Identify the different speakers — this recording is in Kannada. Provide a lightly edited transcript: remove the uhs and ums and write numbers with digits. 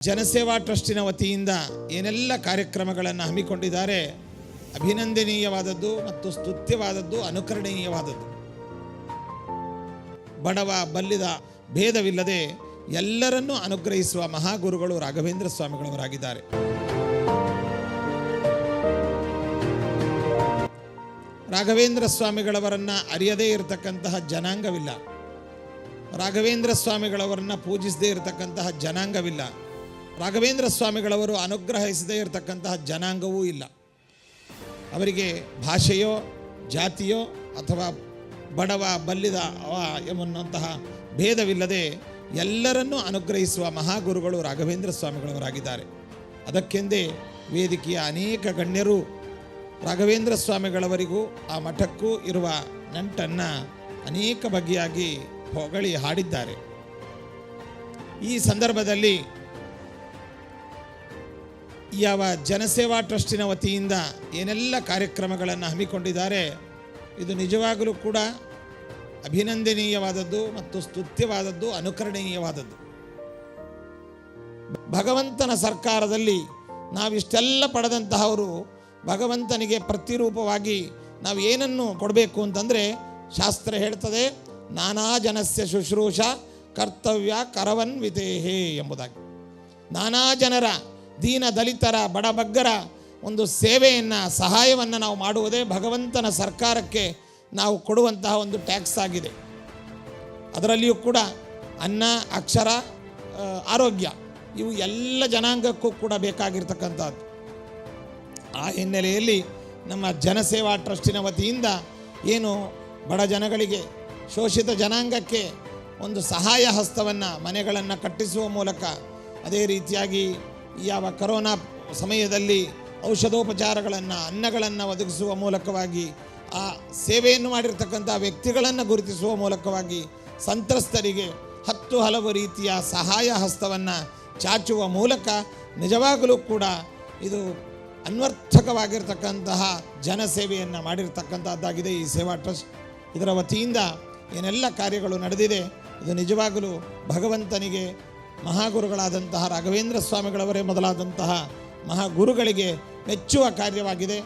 Speaker 1: ಜನಸೇವಾ ಟ್ರಸ್ಟಿನ ವತಿಯಿಂದ ಏನೆಲ್ಲ ಕಾರ್ಯಕ್ರಮಗಳನ್ನು ಹಮ್ಮಿಕೊಂಡಿದ್ದಾರೆ ಅಭಿನಂದನೀಯವಾದದ್ದು ಮತ್ತು ಸ್ತುತ್ಯವಾದದ್ದು, ಅನುಕರಣೀಯವಾದದ್ದು. ಬಡವ ಬಲ್ಲಿದ ಭೇದವಿಲ್ಲದೆ ಎಲ್ಲರನ್ನೂ ಅನುಗ್ರಹಿಸುವ ಮಹಾಗುರುಗಳು ರಾಘವೇಂದ್ರ ಸ್ವಾಮಿಗಳವರಾಗಿದ್ದಾರೆ. ರಾಘವೇಂದ್ರ ಸ್ವಾಮಿಗಳವರನ್ನು ಅರಿಯದೇ ಇರತಕ್ಕಂತಹ ಜನಾಂಗವಿಲ್ಲ. ರಾಘವೇಂದ್ರ ಸ್ವಾಮಿಗಳವರನ್ನು ಪೂಜಿಸದೇ ಇರತಕ್ಕಂತಹ ಜನಾಂಗವಿಲ್ಲ. ರಾಘವೇಂದ್ರ ಸ್ವಾಮಿಗಳವರು ಅನುಗ್ರಹಿಸದೇ ಇರತಕ್ಕಂತಹ ಜನಾಂಗವೂ ಇಲ್ಲ. ಅವರಿಗೆ ಭಾಷೆಯೋ ಜಾತಿಯೋ ಅಥವಾ ಬಡವ ಬಲ್ಲಿದ ಎಂಬುವಂತಹ ಭೇದವಿಲ್ಲದೆ ಎಲ್ಲರನ್ನೂ ಅನುಗ್ರಹಿಸುವ ಮಹಾಗುರುಗಳು ರಾಘವೇಂದ್ರ ಸ್ವಾಮಿಗಳವರಾಗಿದ್ದಾರೆ. ಅದಕ್ಕೆಂದೇ ವೇದಿಕೆಯ ಅನೇಕ ಗಣ್ಯರು ರಾಘವೇಂದ್ರ ಸ್ವಾಮಿಗಳವರಿಗೂ ಆ ಮಠಕ್ಕೂ ಇರುವ ನಂಟನ್ನು ಅನೇಕ ಬಗೆಯಾಗಿ ಹೊಗಳಿ ಹಾಡಿದ್ದಾರೆ. ಈ ಸಂದರ್ಭದಲ್ಲಿ ಯಾವ ಜನಸೇವಾ ಟ್ರಸ್ಟಿನ ವತಿಯಿಂದ ಏನೆಲ್ಲ ಕಾರ್ಯಕ್ರಮಗಳನ್ನು ಹಮ್ಮಿಕೊಂಡಿದ್ದಾರೆ, ಇದು ನಿಜವಾಗಲೂ ಕೂಡ ಅಭಿನಂದನೀಯವಾದದ್ದು ಮತ್ತು ಸ್ತುತ್ಯವಾದದ್ದು, ಅನುಕರಣೀಯವಾದದ್ದು. ಭಗವಂತನ ಸರ್ಕಾರದಲ್ಲಿ ನಾವಿಷ್ಟೆಲ್ಲ ಪಡೆದಂತಹವರು ಭಗವಂತನಿಗೆ ಪ್ರತಿರೂಪವಾಗಿ ನಾವು ಏನನ್ನು ಕೊಡಬೇಕು ಅಂತಂದರೆ, ಶಾಸ್ತ್ರ ಹೇಳ್ತದೆ ನಾನಾ ಜನಸ್ಯ ಶುಶ್ರೂಷ ಕರ್ತವ್ಯ ಕರವನ್ವಿತೇಹೇ ಎಂಬುದಾಗಿ. ನಾನಾ ಜನರ, ದೀನ ದಲಿತರ, ಬಡಬಗ್ಗರ ಒಂದು ಸೇವೆಯನ್ನು, ಸಹಾಯವನ್ನು ನಾವು ಮಾಡುವುದೇ ಭಗವಂತನ ಸರ್ಕಾರಕ್ಕೆ ನಾವು ಕೊಡುವಂತಹ ಒಂದು ಟ್ಯಾಕ್ಸ್ ಆಗಿದೆ. ಅದರಲ್ಲಿಯೂ ಕೂಡ ಅನ್ನ, ಅಕ್ಷರ, ಆರೋಗ್ಯ ಇವು ಎಲ್ಲ ಜನಾಂಗಕ್ಕೂ ಕೂಡ ಬೇಕಾಗಿರ್ತಕ್ಕಂಥದ್ದು. ಆ ಹಿನ್ನೆಲೆಯಲ್ಲಿ ನಮ್ಮ ಜನಸೇವಾ ಟ್ರಸ್ಟಿನ ವತಿಯಿಂದ ಏನು ಬಡ ಜನಗಳಿಗೆ, ಶೋಷಿತ ಜನಾಂಗಕ್ಕೆ ಒಂದು ಸಹಾಯ ಹಸ್ತವನ್ನು, ಮನೆಗಳನ್ನು ಕಟ್ಟಿಸುವ ಮೂಲಕ, ಅದೇ ರೀತಿಯಾಗಿ ಯಾವ ಕರೋನಾ ಸಮಯದಲ್ಲಿ ಔಷಧೋಪಚಾರಗಳನ್ನು, ಅನ್ನಗಳನ್ನು ಒದಗಿಸುವ ಮೂಲಕವಾಗಿ, ಆ ಸೇವೆಯನ್ನು ಮಾಡಿರ್ತಕ್ಕಂಥ ವ್ಯಕ್ತಿಗಳನ್ನು ಗುರುತಿಸುವ ಮೂಲಕವಾಗಿ ಸಂತ್ರಸ್ತರಿಗೆ 10 ಹಲವು ರೀತಿಯ ಸಹಾಯ ಹಸ್ತವನ್ನು ಚಾಚುವ ಮೂಲಕ ನಿಜವಾಗಲೂ ಕೂಡ ಇದು ಅನ್ವರ್ಥಕವಾಗಿರ್ತಕ್ಕಂತಹ ಜನಸೇವೆಯನ್ನು ಮಾಡಿರ್ತಕ್ಕಂಥದ್ದಾಗಿದೆ ಈ ಸೇವಾ ಟ್ರಸ್ಟ್. ಇದರ ವತಿಯಿಂದ ಏನೆಲ್ಲ ಕಾರ್ಯಗಳು ನಡೆದಿದೆ, ಇದು ನಿಜವಾಗಲೂ ಭಗವಂತನಿಗೆ, ಮಹಾಗುರುಗಳಾದಂತಹ ರಾಘವೇಂದ್ರ ಸ್ವಾಮಿಗಳವರೇ ಮೊದಲಾದಂತಹ ಮಹಾಗುರುಗಳಿಗೆ ಮೆಚ್ಚುವ ಕಾರ್ಯವಾಗಿದೆ.